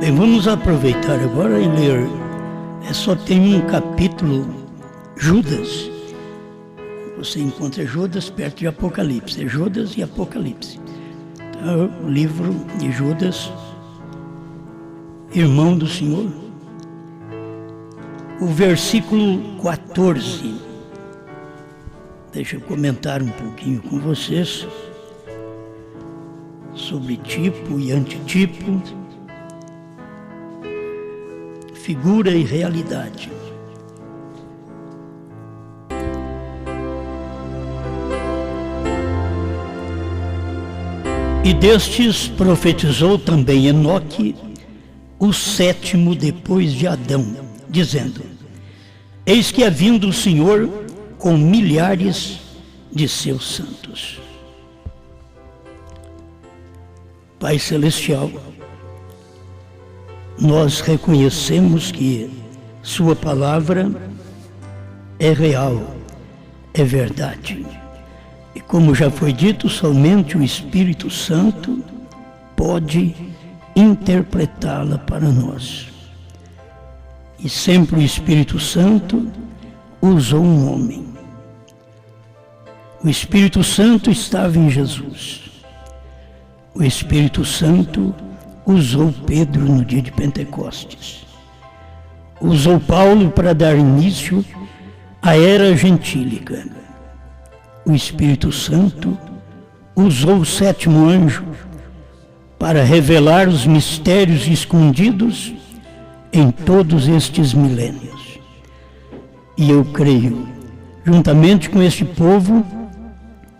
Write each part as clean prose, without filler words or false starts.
Bem, vamos aproveitar agora e ler. Só tem um capítulo, Judas. Você encontra Judas perto de Apocalipse. É Judas e Apocalipse. Então, o livro de Judas, irmão do Senhor. O versículo 14. Deixa eu comentar um pouquinho com vocês sobre tipo e antitipo, figura e realidade. E destes profetizou também Enoque, o sétimo depois de Adão, dizendo: Eis que é vindo o Senhor com milhares de seus santos. Pai Celestial, nós reconhecemos que Sua palavra é real, é verdade. E como já foi dito, somente o Espírito Santo pode interpretá-la para nós. E sempre o Espírito Santo usou um homem. O Espírito Santo estava em Jesus. O Espírito Santo usou Pedro no dia de Pentecostes. Usou Paulo para dar início à era gentílica. O Espírito Santo usou o sétimo anjo para revelar os mistérios escondidos em todos estes milênios. E eu creio, juntamente com este povo,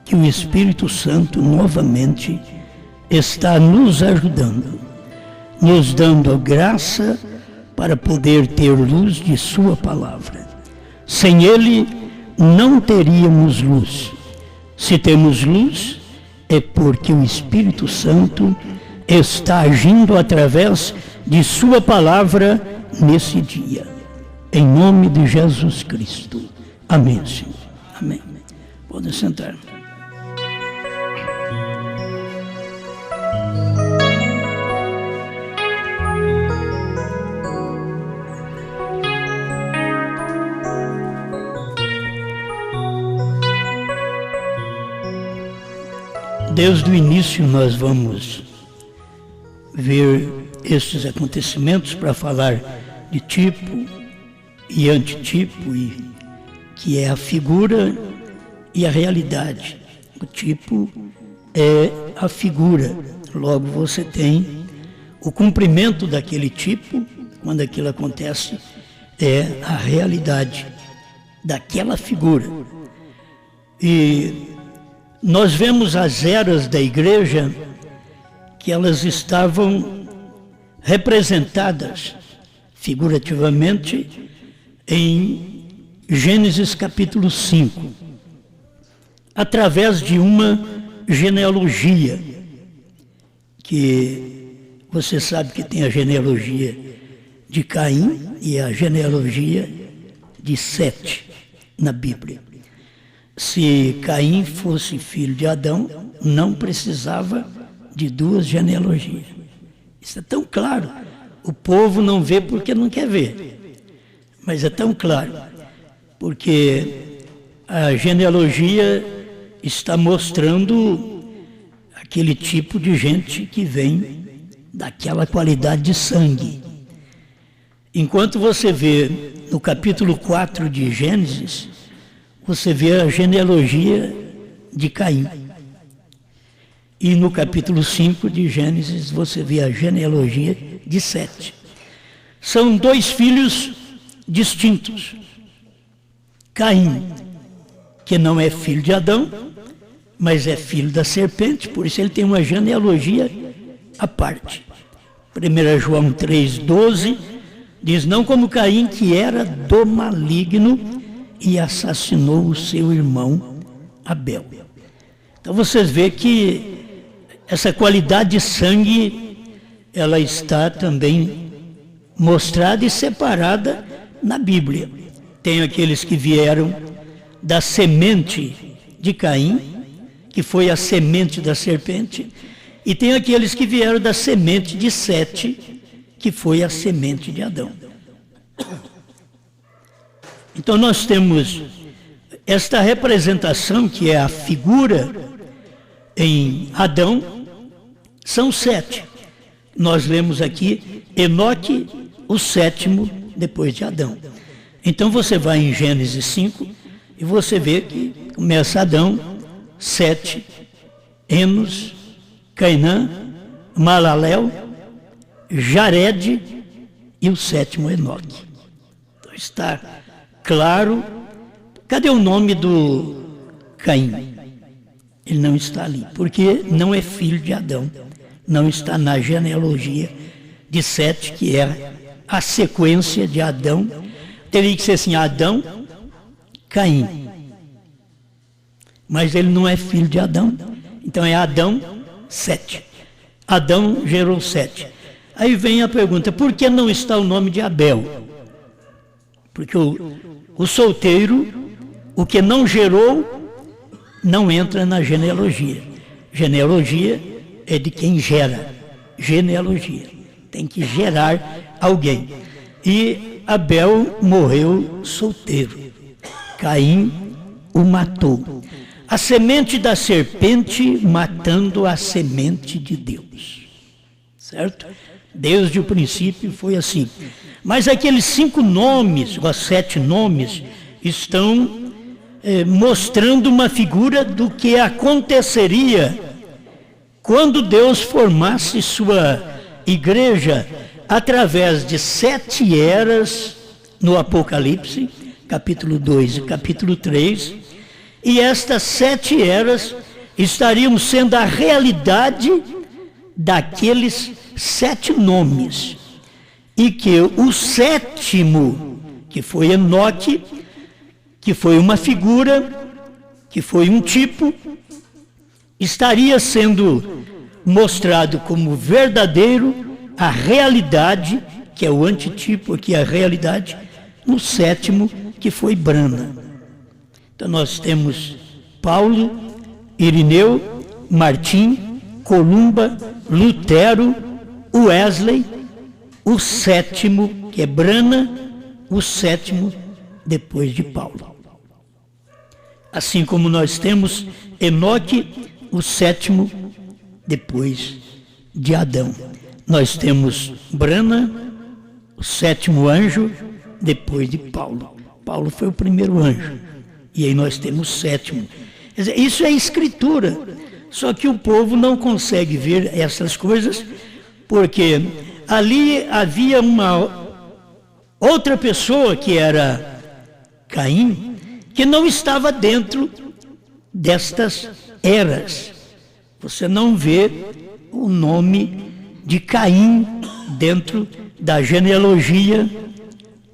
que o Espírito Santo novamente está nos ajudando, nos dando a graça para poder ter luz de Sua palavra. Sem Ele, não teríamos luz. Se temos luz, é porque o Espírito Santo está agindo através de Sua palavra nesse dia. Em nome de Jesus Cristo. Amém, Senhor. Amém. Podem sentar. Desde o início nós vamos ver estes acontecimentos para falar de tipo e antitipo, que é a figura e a realidade. O tipo é a figura, logo você tem o cumprimento daquele tipo, quando aquilo acontece, é a realidade daquela figura. E nós vemos as eras da igreja que elas estavam representadas figurativamente em Gênesis capítulo 5, através de uma genealogia, que você sabe que tem a genealogia de Caim e a genealogia de Sete na Bíblia. Se Caim fosse filho de Adão, não precisava de duas genealogias. Isso é tão claro. O povo não vê porque não quer ver. Mas é tão claro. Porque a genealogia está mostrando aquele tipo de gente que vem daquela qualidade de sangue. Enquanto você vê no capítulo 4 de Gênesis, você vê a genealogia de Caim. E no capítulo 5 de Gênesis, você vê a genealogia de Sete. São dois filhos distintos. Caim, que não é filho de Adão, mas é filho da serpente, por isso ele tem uma genealogia à parte. 1 João 3,12 diz: não como Caim, que era do maligno, e assassinou o seu irmão Abel. Então vocês veem que essa qualidade de sangue, ela está também mostrada e separada na Bíblia. Tem aqueles que vieram da semente de Caim, que foi a semente da serpente, e tem aqueles que vieram da semente de Sete, que foi a semente de Adão. Então nós temos esta representação, que é a figura em Adão, são 7. Nós lemos aqui Enoque, o 7º depois de Adão. Então você vai em Gênesis 5 e você vê que começa Adão, 7, Enos, Cainã, Malalel, Jared e o 7º Enoque. Então está claro. Cadê o nome do Caim? Ele não está ali, porque não é filho de Adão. Não está na genealogia de Sete, que é a sequência de Adão. Teria que ser assim, Adão, Caim. Mas ele não é filho de Adão. Então é Adão, Sete. Adão gerou Sete. Aí vem a pergunta, por que não está o nome de Abel? Porque o solteiro, o que não gerou, não entra na genealogia. Genealogia é de quem gera. Genealogia. Tem que gerar alguém. E Abel morreu solteiro. Caim o matou. A semente da serpente matando a semente de Deus. Certo? Desde o princípio foi assim. Mas aqueles 5 nomes, ou 7 nomes, estão mostrando uma figura do que aconteceria quando Deus formasse sua igreja através de 7 eras no Apocalipse, capítulo 2 e capítulo 3, e estas 7 eras estariam sendo a realidade daqueles 7 nomes, e que o 7º, que foi Enoque, que foi uma figura, que foi um tipo, estaria sendo mostrado como verdadeiro a realidade, que é o antitipo aqui, a realidade, no 7º, que foi Brana. Então nós temos Paulo, Irineu, Martim, Columba, Lutero, Wesley, o 7º, que é Brana, o 7º depois de Paulo. Assim como nós temos Enoque, o 7º depois de Adão. Nós temos Brana, o 7º anjo, depois de Paulo. Paulo foi o primeiro anjo. E aí nós temos o 7º. Quer dizer, isso é escritura. Só que o povo não consegue ver essas coisas, porque ali havia uma outra pessoa, que era Caim, que não estava dentro destas eras. Você não vê o nome de Caim dentro da genealogia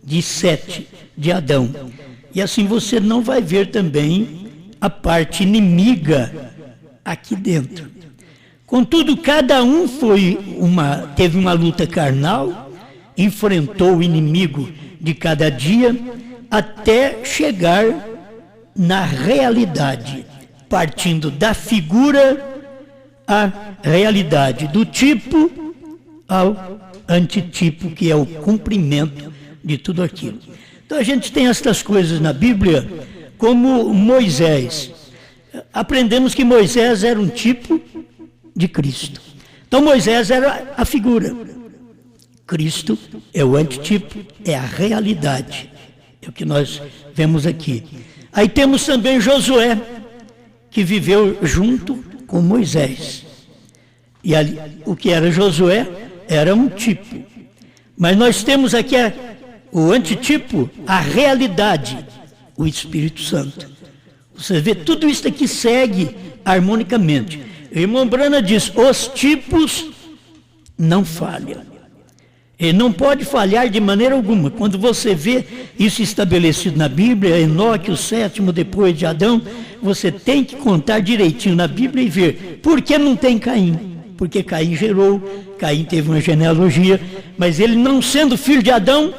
de Sete, de Adão. E assim você não vai ver também a parte inimiga aqui dentro. Contudo, cada um teve uma luta carnal, enfrentou o inimigo de cada dia, até chegar na realidade, partindo da figura à realidade, do tipo ao antitipo, que é o cumprimento de tudo aquilo. Então a gente tem estas coisas na Bíblia, como Moisés. Aprendemos que Moisés era um tipo de Cristo. Então Moisés era a figura. Cristo é o antitipo, é a realidade. É o que nós vemos aqui. Aí temos também Josué, que viveu junto com Moisés. E ali, o que era Josué era um tipo. Mas nós temos aqui o antitipo, a realidade, o Espírito Santo. Você vê, tudo isso aqui segue harmonicamente. O irmão Brana diz, os tipos não falham. Ele não pode falhar de maneira alguma. Quando você vê isso estabelecido na Bíblia, Enoque, o 7º depois de Adão, você tem que contar direitinho na Bíblia e ver por que não tem Caim. Porque Caim gerou, Caim teve uma genealogia, mas ele não sendo filho de Adão,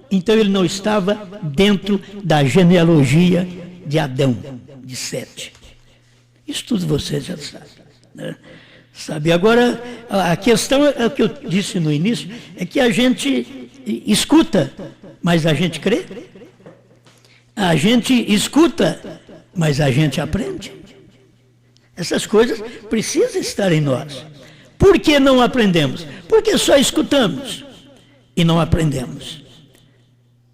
então ele não estava dentro da genealogia de Adão, de Sete. Isso tudo vocês já sabem, né? Sabe, agora, a questão é o que eu disse no início, é que a gente escuta, mas a gente crê. A gente escuta, mas a gente aprende. Essas coisas precisam estar em nós. Por que não aprendemos? Porque só escutamos e não aprendemos.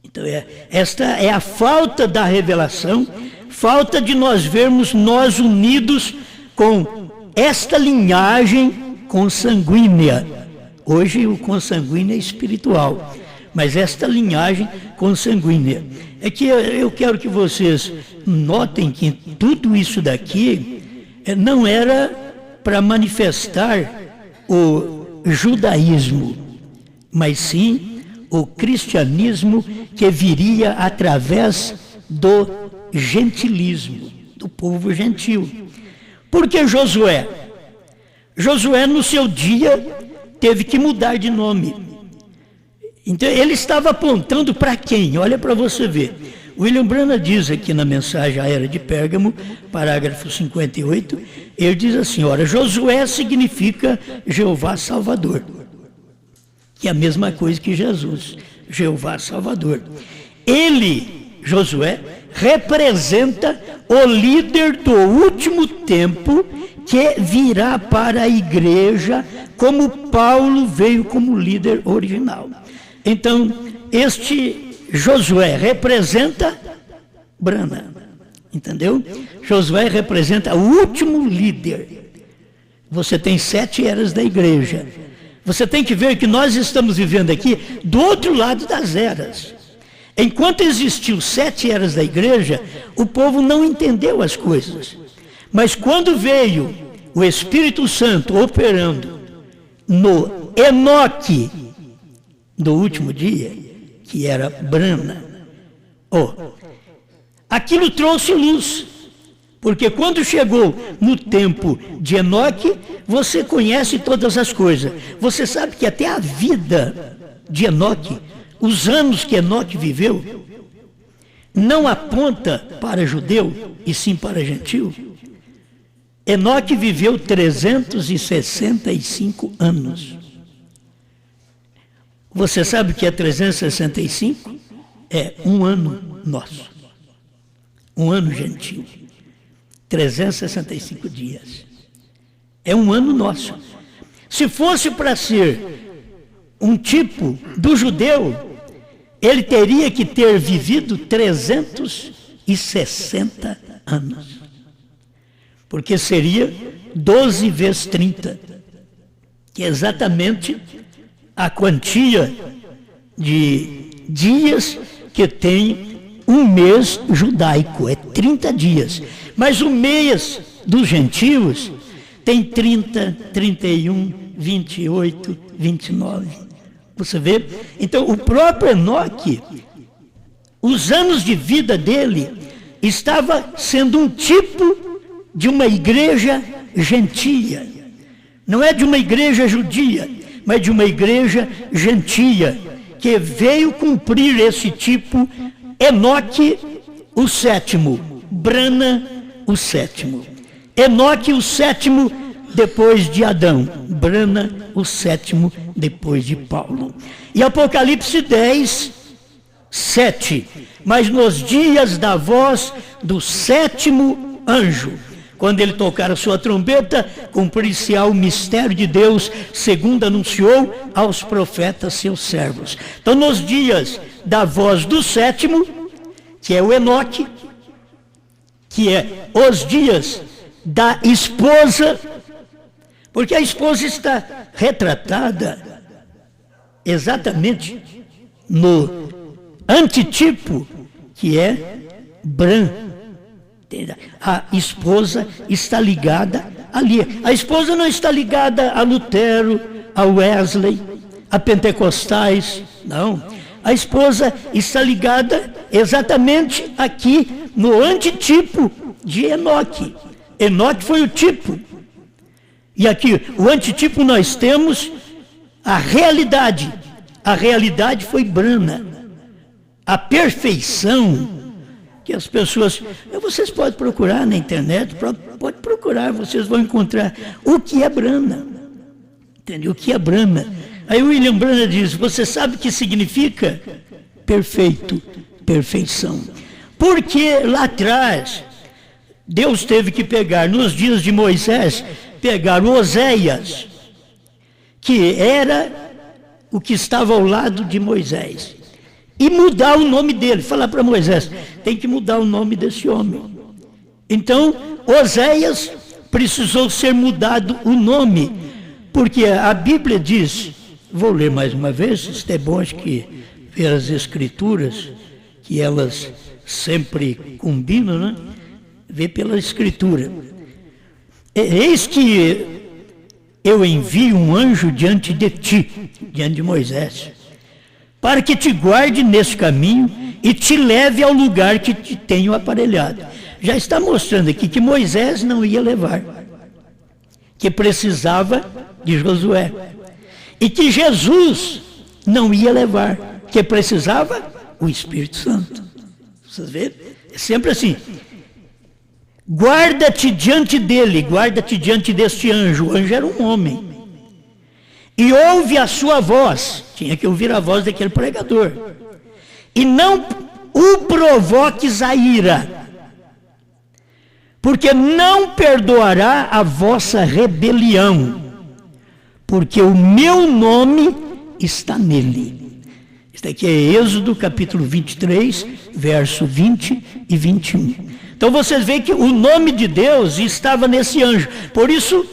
Então, esta é a falta da revelação, falta de nós vermos nós unidos com esta linhagem consanguínea. Hoje o consanguíneo é espiritual, mas esta linhagem consanguínea. É que eu quero que vocês notem que tudo isso daqui não era para manifestar o judaísmo, mas sim o cristianismo que viria através do gentilismo, do povo gentil. Porque Josué no seu dia teve que mudar de nome. Então ele estava apontando para quem? Olha para você ver. William Branham diz aqui na mensagem à Era de Pérgamo, parágrafo 58, ele diz assim, ora, Josué significa Jeová Salvador, que é a mesma coisa que Jesus, Jeová Salvador. Ele, Josué, representa o líder do último tempo que virá para a igreja, como Paulo veio como líder original. Então, este Josué representa Branham, entendeu? Josué representa o último líder. Você tem 7 eras da igreja. Você tem que ver que nós estamos vivendo aqui do outro lado das eras. Enquanto existiu 7 eras da igreja, o povo não entendeu as coisas. Mas quando veio o Espírito Santo operando no Enoque do último dia, que era Branham, aquilo trouxe luz. Porque quando chegou no tempo de Enoque, você conhece todas as coisas. Você sabe que até a vida de Enoque, os anos que Enoque viveu, não aponta para judeu, e sim para gentil. Enoque viveu 365 anos. Você sabe o que é 365? É um ano nosso. Um ano gentil. 365 dias. É um ano nosso. Se fosse para ser um tipo do judeu, ele teria que ter vivido 360 anos. Porque seria 12 vezes 30, que é exatamente a quantia de dias que tem um mês judaico, é 30 dias. Mas o mês dos gentios tem 30, 31, 28, 29. Você vê? Então, o próprio Enoque, os anos de vida dele, estava sendo um tipo de uma igreja gentia. Não é de uma igreja judia, mas de uma igreja gentia, que veio cumprir esse tipo. Enoque, o 7º, Branham, o 7º. Enoque, o 7º, depois de Adão. Branham, o 7º, depois de Paulo. E Apocalipse 10, 7. Mas nos dias da voz do 7º anjo, quando ele tocar a sua trombeta, cumprir-se-á o mistério de Deus, segundo anunciou aos profetas seus servos. Então, nos dias da voz do 7º, que é o Enoque, que é os dias da esposa, porque a esposa está retratada exatamente no antitipo, que é Branham. A esposa está ligada ali. A esposa não está ligada a Lutero, a Wesley, a pentecostais, não. A esposa está ligada exatamente aqui no antitipo de Enoque. Enoque foi o tipo. E aqui, o antitipo, nós temos a realidade. A realidade foi Branham. A perfeição que as pessoas... Vocês podem procurar na internet, pode procurar, vocês vão encontrar o que é Brahma. Entendeu? O que é Brahma? Aí o William Brahma diz, você sabe o que significa? Perfeito, perfeição. Porque lá atrás, Deus teve que pegar, nos dias de Moisés, pegar Oséias, que era o que estava ao lado de Moisés, e mudar o nome dele, falar para Moisés, tem que mudar o nome desse homem. Então, Oséias precisou ser mudado o nome, porque a Bíblia diz, vou ler mais uma vez, isto é bom, acho que ver as Escrituras, que elas sempre combinam, né? Ver pela Escritura. Eis que eu envio um anjo diante de ti, diante de Moisés, para que te guarde nesse caminho e te leve ao lugar que te tenho aparelhado. Já está mostrando aqui que Moisés não ia levar, que precisava de Josué, e que Jesus não ia levar, que precisava o Espírito Santo. Vocês veem? É sempre assim. Guarda-te diante dele, guarda-te diante deste anjo. O anjo era um homem. E ouve a sua voz. Tinha que ouvir a voz daquele pregador. E não o provoques a ira, porque não perdoará a vossa rebelião, porque o meu nome está nele. Isso aqui é Êxodo capítulo 23, verso 20 e 21. Então vocês veem que o nome de Deus estava nesse anjo. Por isso,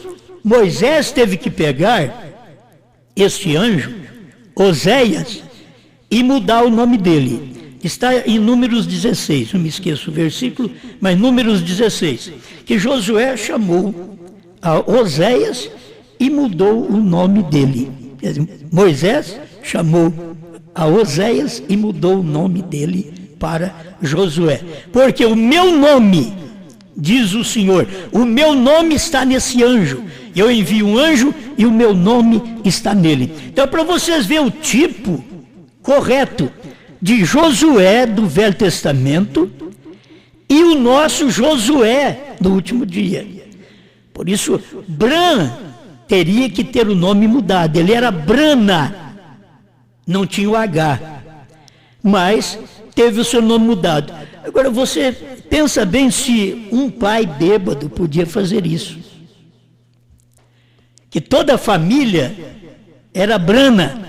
Moisés teve que pegar este anjo, Oséias, e mudar o nome dele. Está em Números 16, não me esqueço o versículo, mas Números 16, que Josué chamou a Oséias e mudou o nome dele. Quer dizer, Moisés chamou a Oséias e mudou o nome dele para Josué. Porque o meu nome, diz o Senhor, o meu nome está nesse anjo. Eu envio um anjo e o meu nome está nele. Então, para vocês verem o tipo correto de Josué do Velho Testamento e o nosso Josué do último dia. Por isso, Bran teria que ter o nome mudado. Ele era Brana, não tinha o H, mas teve o seu nome mudado. Agora, você pensa bem se um pai bêbado podia fazer isso. Que toda a família era Brana.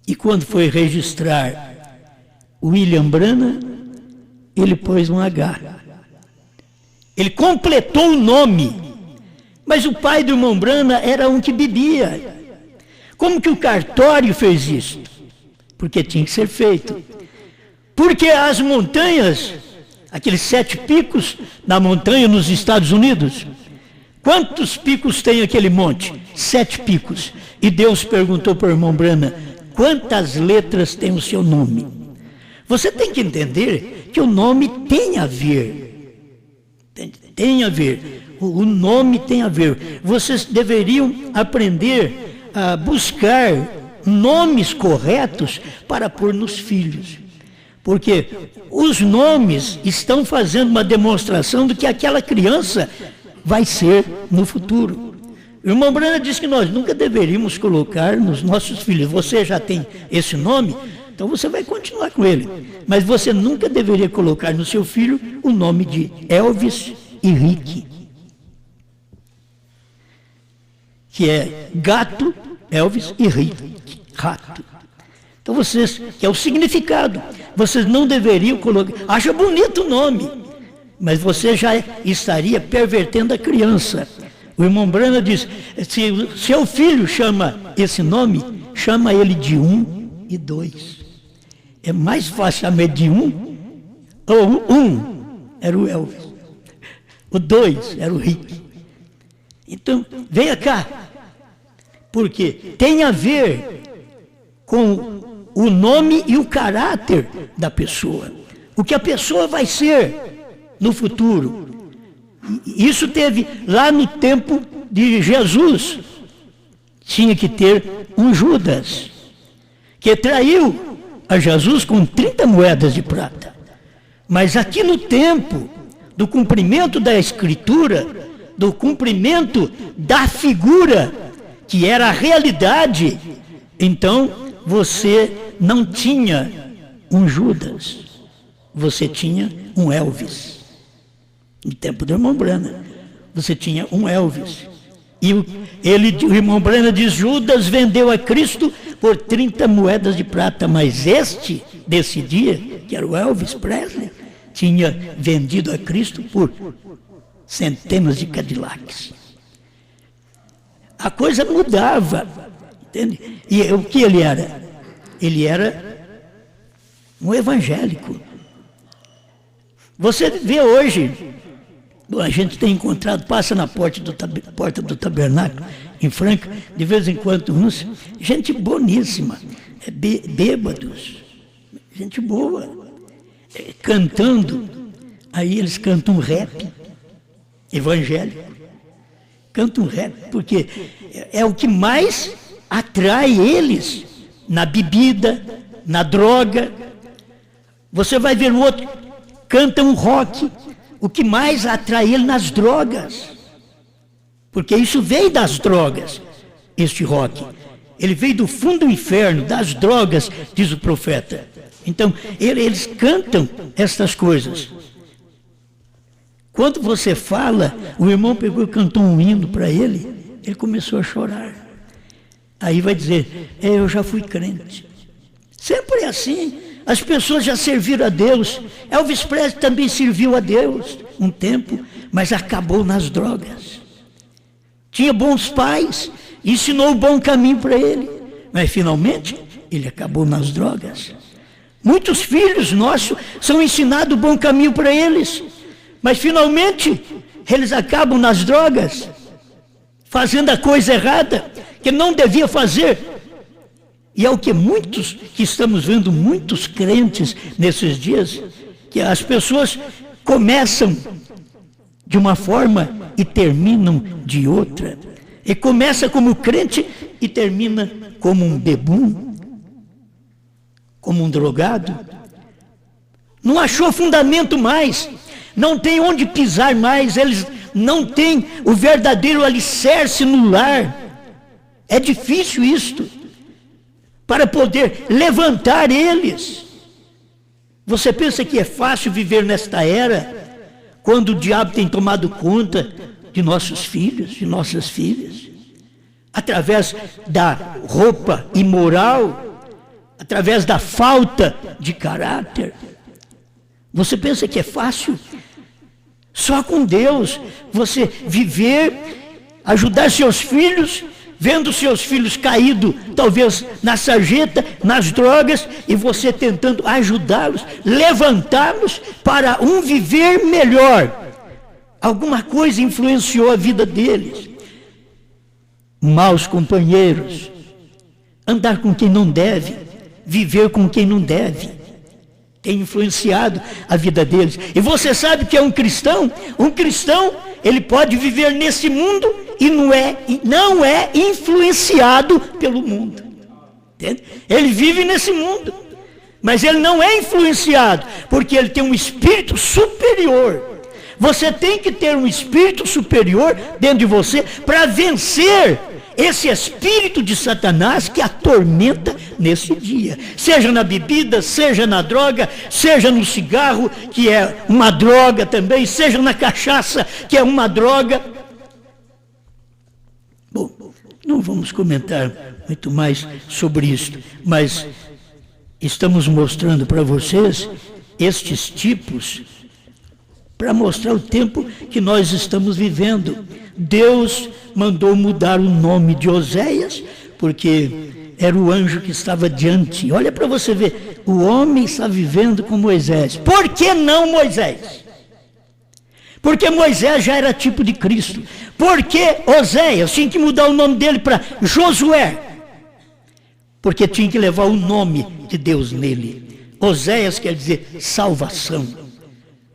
E quando foi registrar William Brana, ele pôs um H. Ele completou o nome. Mas o pai do irmão Brana era um que bebia. Como que o cartório fez isso? Porque tinha que ser feito. Porque as montanhas, aqueles 7 picos da montanha nos Estados Unidos, quantos picos tem aquele monte? 7 picos. E Deus perguntou para o irmão Brana, quantas letras tem o seu nome? Você tem que entender que o nome tem a ver. Tem a ver. O nome tem a ver. Vocês deveriam aprender a buscar nomes corretos para pôr nos filhos. Porque os nomes estão fazendo uma demonstração do que aquela criança vai ser no futuro. O irmão Brana disse que nós nunca deveríamos colocar nos nossos filhos, você já tem esse nome, então você vai continuar com ele. Mas você nunca deveria colocar no seu filho o nome de Elvis e Rick. Que é gato, Elvis e Rick, rato. Então vocês, que é o significado, vocês não deveriam colocar, acha bonito o nome, mas você já estaria pervertendo a criança. O irmão Brana diz, se o seu filho chama esse nome, chama ele de 1 e 2. É mais fácil chamar de 1, ou 1 era o Elvis, o 2 era o Rick. Então, venha cá, porque tem a ver com o nome e o caráter da pessoa. O que a pessoa vai ser no futuro. Isso teve lá no tempo de Jesus. Tinha que ter um Judas, que traiu a Jesus com 30 moedas de prata. Mas aqui no tempo do cumprimento da Escritura, do cumprimento da figura, que era a realidade, então você não tinha um Judas, você tinha um Elvis. No tempo do irmão Branham, você tinha um Elvis. E o irmão Branham diz: Judas vendeu a Cristo por 30 moedas de prata, mas este, desse dia, que era o Elvis Presley, tinha vendido a Cristo por centenas de Cadillacs. A coisa mudava, entende? E o que ele era? Ele era um evangélico. Você vê hoje, a gente tem encontrado, passa na porta do tabernáculo, em Franca, de vez em quando uns, gente boníssima, bêbados, gente boa, cantando. Aí eles cantam um rap evangélico, cantam um rap, porque é o que mais atrai eles na bebida, na droga. Você vai ver o outro, canta um rock, o que mais atrai ele nas drogas, porque isso veio das drogas, este rock. Ele veio do fundo do inferno, das drogas, diz o profeta. Então, eles cantam estas coisas. Quando você fala, o irmão pegou e cantou um hino para ele, ele começou a chorar. Aí vai dizer: eu já fui crente. Sempre é assim. As pessoas já serviram a Deus. Elvis Presley também serviu a Deus um tempo, mas acabou nas drogas. Tinha bons pais, ensinou o bom caminho para ele, mas finalmente ele acabou nas drogas. Muitos filhos nossos são ensinados o bom caminho para eles, mas finalmente eles acabam nas drogas, fazendo a coisa errada que não devia fazer. E é o que estamos vendo muitos crentes nesses dias, que as pessoas começam de uma forma e terminam de outra. E começa como crente e termina como um bebum, como um drogado. Não achou fundamento mais, não tem onde pisar mais, eles não têm o verdadeiro alicerce no lar. É difícil isto, para poder levantar eles. Você pensa que é fácil viver nesta era, quando o diabo tem tomado conta de nossos filhos, de nossas filhas, através da roupa imoral, através da falta de caráter? Você pensa que é fácil? Só com Deus você viver, ajudar seus filhos, vendo seus filhos caídos, talvez na sarjeta, nas drogas, e você tentando ajudá-los, levantá-los para um viver melhor. Alguma coisa influenciou a vida deles. Maus companheiros, andar com quem não deve, viver com quem não deve, tem influenciado a vida deles. E você sabe que é um cristão? Um cristão, ele pode viver nesse mundo e não é influenciado pelo mundo. Entende? Ele vive nesse mundo, mas ele não é influenciado, porque ele tem um espírito superior. Você tem que ter um espírito superior dentro de você para vencer esse espírito de Satanás que atormenta nesse dia. Seja na bebida, seja na droga, seja no cigarro, que é uma droga também, seja na cachaça, que é uma droga. Bom, não vamos comentar muito mais sobre isso, mas estamos mostrando para vocês estes tipos, para mostrar o tempo que nós estamos vivendo. Deus mandou mudar o nome de Oséias, porque era o anjo que estava diante. Olha para você ver, o homem está vivendo com Moisés. Por que não Moisés? Porque Moisés já era tipo de Cristo. Por que Oséias tinha que mudar o nome dele para Josué? Porque tinha que levar o nome de Deus nele. Oséias quer dizer salvação.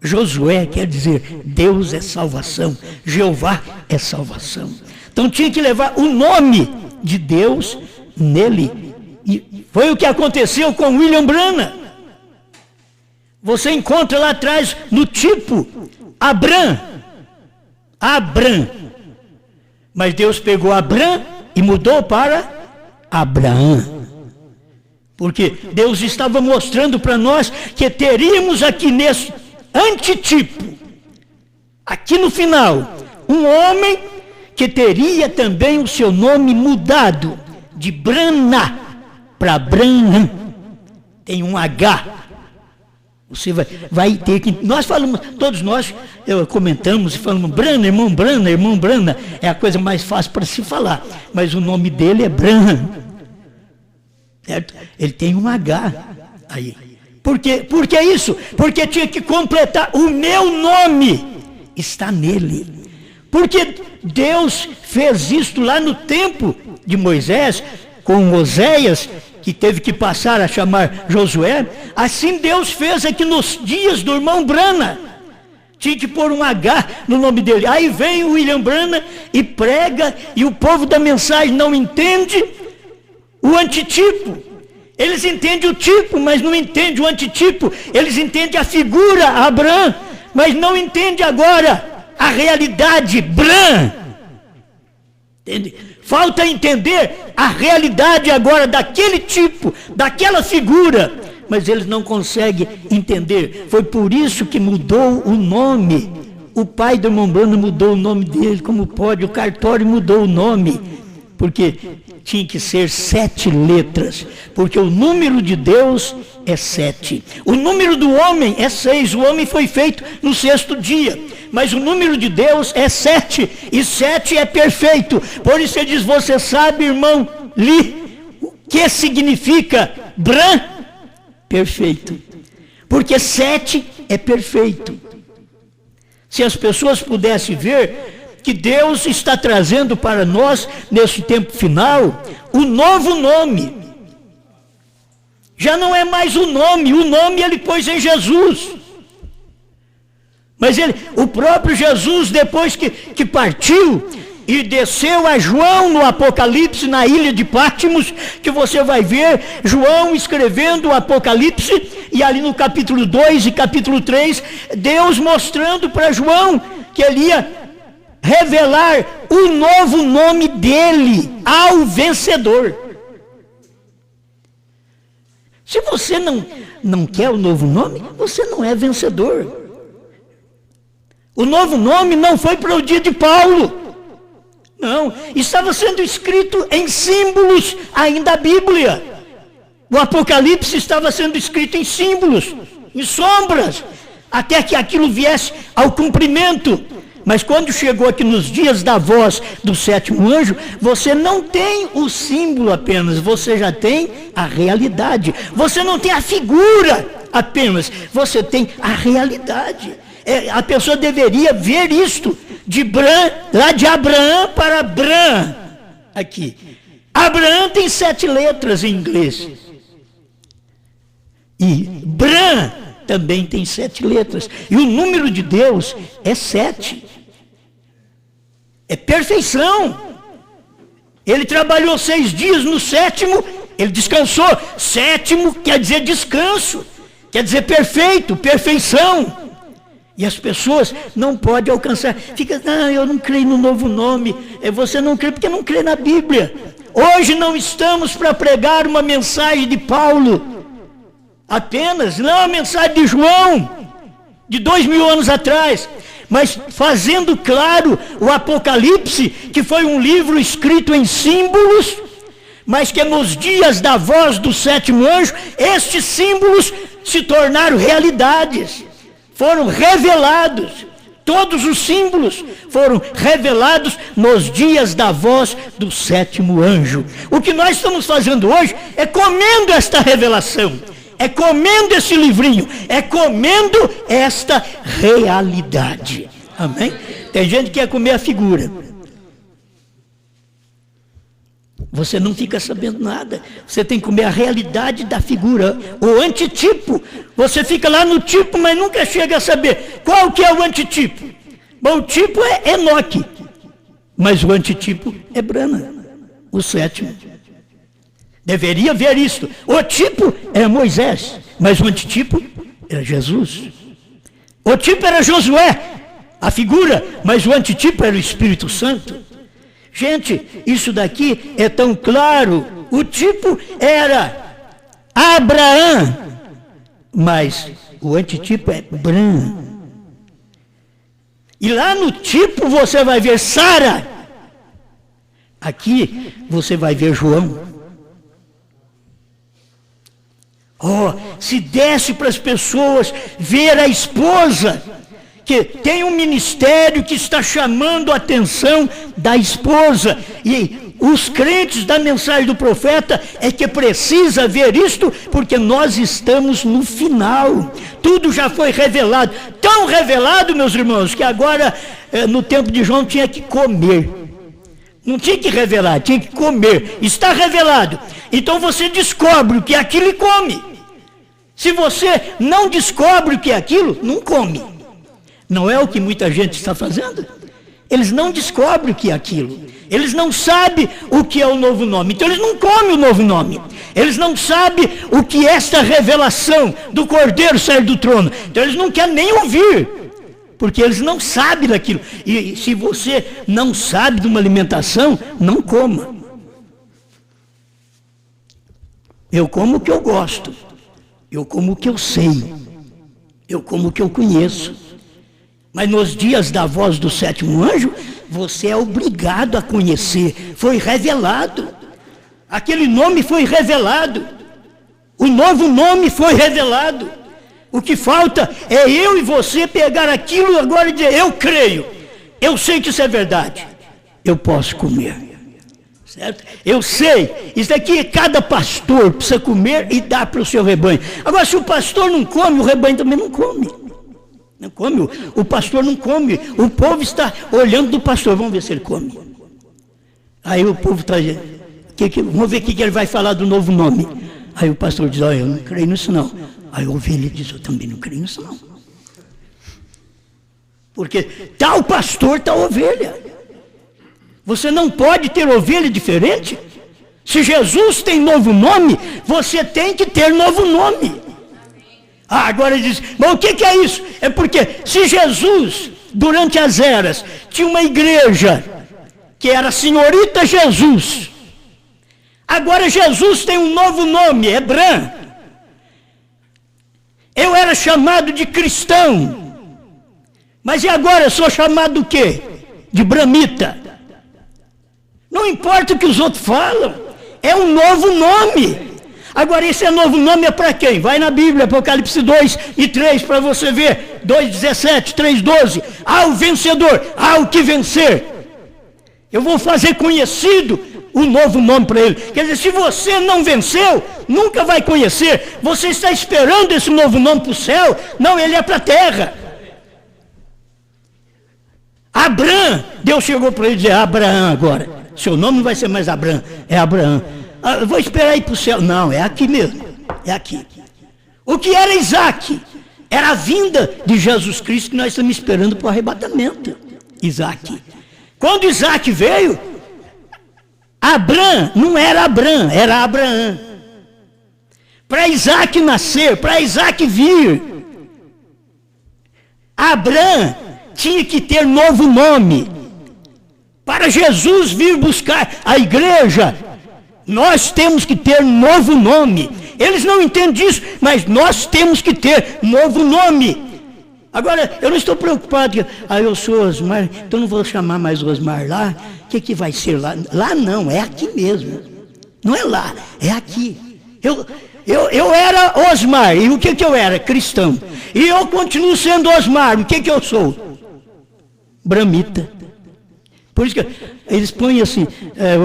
Josué quer dizer Deus é salvação, Jeová é salvação. Então tinha que levar o nome de Deus nele. E foi o que aconteceu com William Branham. Você encontra lá atrás no tipo Abram. Mas Deus pegou Abram e mudou para Abraão. Porque Deus estava mostrando para nós que teríamos aqui nesse antitipo, aqui no final, um homem que teria também o seu nome mudado de Brana para Abraham. Tem um H. Você vai ter que... Nós falamos, todos nós comentamos e falamos, irmão Brana, é a coisa mais fácil para se falar. Mas o nome dele é Abraham. Certo? Ele tem um H aí. Por que isso? Porque tinha que completar. O meu nome está nele. Porque Deus fez isto lá no tempo de Moisés, com Oséias, que teve que passar a chamar Josué. Assim Deus fez aqui nos dias do irmão Brana. Tinha que pôr um H no nome dele. Aí vem o William Brana e prega, e o povo da mensagem não entende o antitipo. Eles entendem o tipo, mas não entendem o antitipo. Eles entendem a figura, Abraão, mas não entendem agora a realidade, Bran. Entende? Falta entender a realidade agora daquele tipo, daquela figura, mas eles não conseguem entender. Foi por isso que mudou o nome. O pai do irmão Brana mudou o nome dele, como pode, o cartório mudou o nome, porque tinha que ser 7 letras, porque o número de Deus é 7. O número do homem é 6, o homem foi feito no 6º dia, mas o número de Deus é 7, e 7 é perfeito. Por isso ele diz, você sabe, irmão Li, o que significa Bran? Perfeito. Porque 7 é perfeito. Se as pessoas pudessem ver que Deus está trazendo para nós, nesse tempo final, um novo nome. Já não é mais o nome ele pôs em Jesus. Mas o próprio Jesus, depois que partiu e desceu a João no Apocalipse, na ilha de Patmos, que você vai ver João escrevendo o Apocalipse, e ali no capítulo 2 e capítulo 3, Deus mostrando para João que ele ia revelar o novo nome dele ao vencedor. Se você não quer o novo nome, você não é vencedor. O novo nome não foi para o dia de Paulo. Não, estava sendo escrito em símbolos ainda a Bíblia. O Apocalipse estava sendo escrito em símbolos, em sombras, até que aquilo viesse ao cumprimento. Mas quando chegou aqui nos dias da voz do 7º anjo, você não tem o símbolo apenas, você já tem a realidade. Você não tem a figura apenas, você tem a realidade. A pessoa deveria ver isto, de Bran, lá de Abraão para Bran, aqui. Abraão tem 7 letras em inglês. E Bran também tem 7 letras. E o número de Deus é 7. É perfeição. Ele trabalhou 6 dias, no 7º ele descansou. 7º quer dizer descanso, quer dizer perfeito, perfeição. E as pessoas não podem alcançar. Fica, eu não creio no novo nome. Você não crê porque não crê na Bíblia. Hoje não estamos para pregar uma mensagem de Paulo apenas, não a mensagem de João, de 2000 anos atrás, mas fazendo claro o Apocalipse, que foi um livro escrito em símbolos, mas que nos dias da voz do 7º anjo, estes símbolos se tornaram realidades, foram revelados. Todos os símbolos foram revelados nos dias da voz do 7º anjo. O que nós estamos fazendo hoje é comendo esta revelação, é comendo esse livrinho, é comendo esta realidade. Amém? Tem gente que quer comer a figura. Você não fica sabendo nada. Você tem que comer a realidade da figura, o antitipo. Você fica lá no tipo, mas nunca chega a saber qual que é o antitipo. Bom, o tipo é Enoque, mas o antitipo é Brana, o 7º. Deveria ver isto. O tipo é Moisés, mas o antitipo era Jesus. O tipo era Josué, a figura, mas o antitipo era o Espírito Santo. Gente, isso daqui é tão claro. O tipo era Abraão, mas o antitipo é Bran. E lá no tipo você vai ver Sara. Aqui você vai ver João. Oh, se desse para as pessoas ver a esposa, que tem um ministério que está chamando a atenção da esposa, e os crentes da mensagem do profeta é que precisa ver isto, porque nós estamos no final, tudo já foi revelado, tão revelado, meus irmãos, que agora no tempo de João tinha que comer, não tinha que revelar, tinha que comer, está revelado, então você descobre o que é aquilo e come. Se você não descobre o que é aquilo, não come. Não é o que muita gente está fazendo? Eles não descobrem o que é aquilo. Eles não sabem o que é o novo nome. Então eles não comem o novo nome. Eles não sabem o que é esta revelação do Cordeiro sair do trono. Então eles não querem nem ouvir. Porque eles não sabem daquilo. E se você não sabe de uma alimentação, não coma. Eu como o que eu gosto. Eu como o que eu sei, eu como o que eu conheço. Mas nos dias da voz do sétimo anjo, você é obrigado a conhecer. Foi revelado. Aquele nome foi revelado. O novo nome foi revelado. O que falta é eu e você pegar aquilo agora e dizer, eu creio. Eu sei que isso é verdade. Eu posso comer. Certo? Eu sei, isso aqui cada pastor precisa comer e dar para o seu rebanho. Agora, se o pastor não come, o rebanho também não come. Não come, o pastor não come. O povo está olhando do pastor, vamos ver se ele come. Aí o povo está dizendo, vamos ver o que ele vai falar do novo nome. Aí o pastor diz, eu não creio nisso não. Aí a ovelha diz, eu também não creio nisso não. Porque tal pastor, tal ovelha. Você não pode ter ovelha diferente. Se Jesus tem novo nome, você tem que ter novo nome. Agora ele diz, mas o que é isso? É porque se Jesus, durante as eras, tinha uma igreja que era a Senhorita Jesus. Agora Jesus tem um novo nome, é Bran. Eu era chamado de cristão. Mas e agora eu sou chamado do quê? De bramita. Não importa o que os outros falam, é um novo nome. Agora, esse novo nome é para quem? Vai na Bíblia, Apocalipse 2 e 3, para você ver, 2,17, 3,12. O vencedor, o que vencer. Eu vou fazer conhecido o novo nome para ele. Quer dizer, se você não venceu, nunca vai conhecer. Você está esperando esse novo nome para o céu? Não, ele é para a terra. Abraão, Deus chegou para ele e disse, Abraão agora. Seu nome não vai ser mais Abraão, é Abraão. Vou esperar ir para o céu. Não, é aqui mesmo, é aqui. O que era Isaac? Era a vinda de Jesus Cristo que nós estamos esperando para o arrebatamento. Isaac. Quando Isaac veio, Abraão não era Abraão, era Abraão. Para Isaac nascer, para Isaac vir, Abraão tinha que ter novo nome. Para Jesus vir buscar a igreja, nós temos que ter novo nome. Eles não entendem isso, mas nós temos que ter novo nome. Agora, eu não estou preocupado, eu sou Osmar, então não vou chamar mais Osmar lá, o que vai ser lá? Lá não, é aqui mesmo. Não é lá, é aqui. Eu era Osmar, e o que eu era? Cristão. E eu continuo sendo Osmar, o que eu sou? Bramita. Por isso que eles põem assim,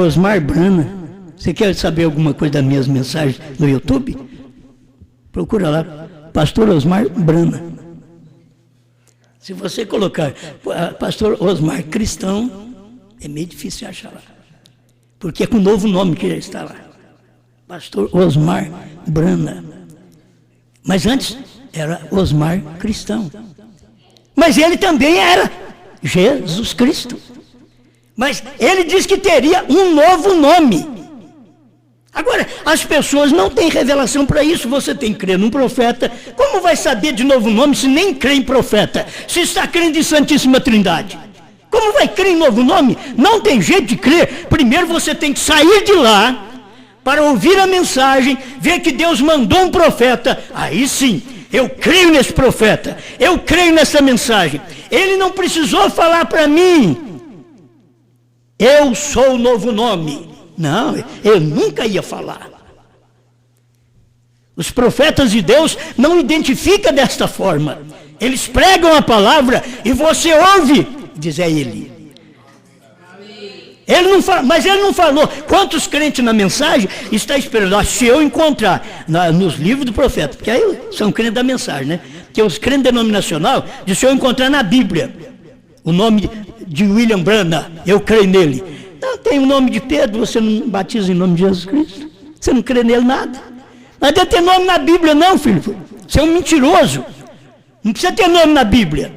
Osmar Brana. Você quer saber alguma coisa das minhas mensagens no YouTube? Procura lá, Pastor Osmar Brana. Se você colocar Pastor Osmar Cristão, é meio difícil de achar lá. Porque é com o novo nome que já está lá. Pastor Osmar Brana. Mas antes era Osmar Cristão. Mas ele também era Jesus Cristo. Mas ele diz que teria um novo nome. Agora, as pessoas não têm revelação para isso. Você tem que crer num profeta. Como vai saber de novo nome se nem crê em profeta? Se está crendo em Santíssima Trindade? Como vai crer em novo nome? Não tem jeito de crer. Primeiro você tem que sair de lá para ouvir a mensagem, ver que Deus mandou um profeta. Aí sim, eu creio nesse profeta. Eu creio nessa mensagem. Ele não precisou falar para mim: eu sou o novo nome. Não, eu nunca ia falar. Os profetas de Deus não identificam desta forma. Eles pregam a palavra e você ouve, diz ele. Ele não fala, mas ele não falou. Quantos crentes na mensagem está esperando? Se eu encontrar nos livros do profeta, porque aí são crentes da mensagem, né? Porque os crentes denominacional, se eu encontrar na Bíblia o nome de William Branham, eu creio nele. Não, tem o nome de Pedro, você não batiza em nome de Jesus Cristo? Você não crê nele nada? Não deve ter nome na Bíblia não, filho. Você é um mentiroso. Não precisa ter nome na Bíblia.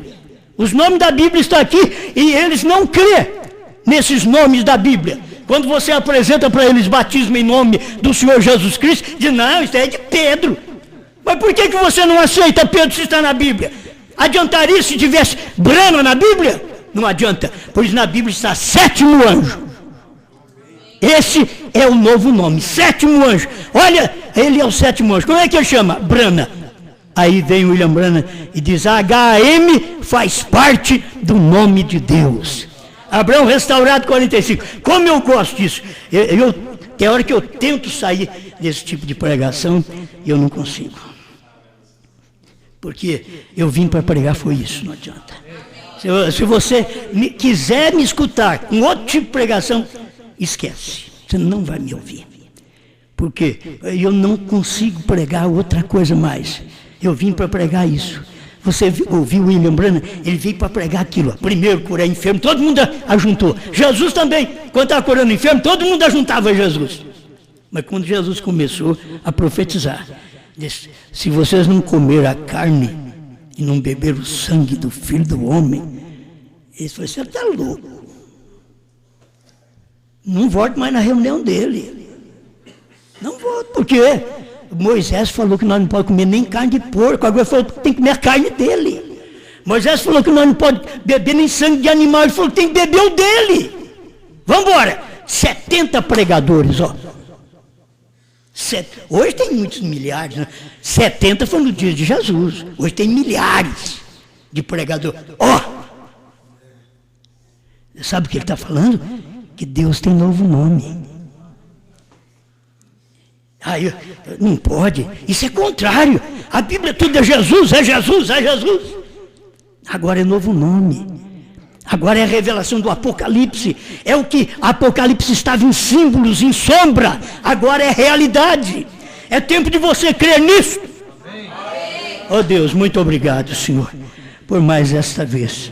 Os nomes da Bíblia estão aqui e eles não crêem nesses nomes da Bíblia. Quando você apresenta para eles batismo em nome do Senhor Jesus Cristo, diz: não, isso é de Pedro. Mas por que você não aceita Pedro se está na Bíblia? Adiantaria se tivesse Branham na Bíblia? Não adianta, pois na Bíblia está sétimo anjo. Esse é o novo nome, sétimo anjo. Olha, ele é o sétimo anjo. Como é que ele chama? Branham. Aí vem o William Branham e diz: HM faz parte do nome de Deus. Abraão restaurado 45. Como eu gosto disso. Tem hora que eu tento sair desse tipo de pregação e eu não consigo. Porque eu vim para pregar, foi isso, não adianta. Se você quiser me escutar um outro tipo de pregação, esquece, você não vai me ouvir. Porque eu não consigo pregar outra coisa mais. Eu vim para pregar isso. Você ouviu William Branham? Ele veio para pregar aquilo. Primeiro curar enfermo, todo mundo ajuntou. Jesus também, quando estava curando enfermo, todo mundo ajuntava Jesus. Mas quando Jesus começou a profetizar, disse: se vocês não comerem a carne e não beber o sangue do Filho do Homem, ele falou: você está louco. Não volte mais na reunião dele. Não volte, por quê? Moisés falou que nós não podemos comer nem carne de porco, agora falou que tem que comer a carne dele. Moisés falou que nós não podemos beber nem sangue de animal, ele falou que tem que beber o dele. Vamos embora. 70 pregadores, ó. Hoje tem muitos milhares, né? 70 foi no dia de Jesus. Hoje tem milhares de pregadores. Ó! Sabe o que ele está falando? Que Deus tem novo nome. Aí, não pode, isso é contrário. A Bíblia tudo é Jesus, é Jesus, é Jesus. Agora é novo nome. Agora é a revelação do Apocalipse. É o que Apocalipse estava em símbolos, em sombra. Agora é realidade. É tempo de você crer nisso. Oh Deus, muito obrigado, Senhor, por mais esta vez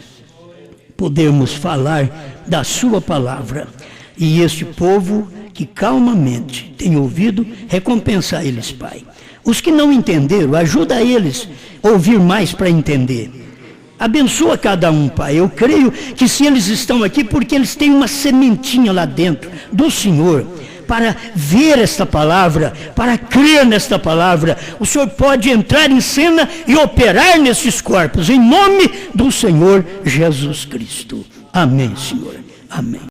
podermos falar da sua palavra. E este povo que calmamente tem ouvido, recompensa eles, Pai. Os que não entenderam, ajuda eles a ouvir mais para entender. Abençoa cada um, Pai. Eu creio que se eles estão aqui, porque eles têm uma sementinha lá dentro do Senhor, para ver esta palavra, para crer nesta palavra, o Senhor pode entrar em cena e operar nesses corpos, em nome do Senhor Jesus Cristo. Amém, Senhor. Amém.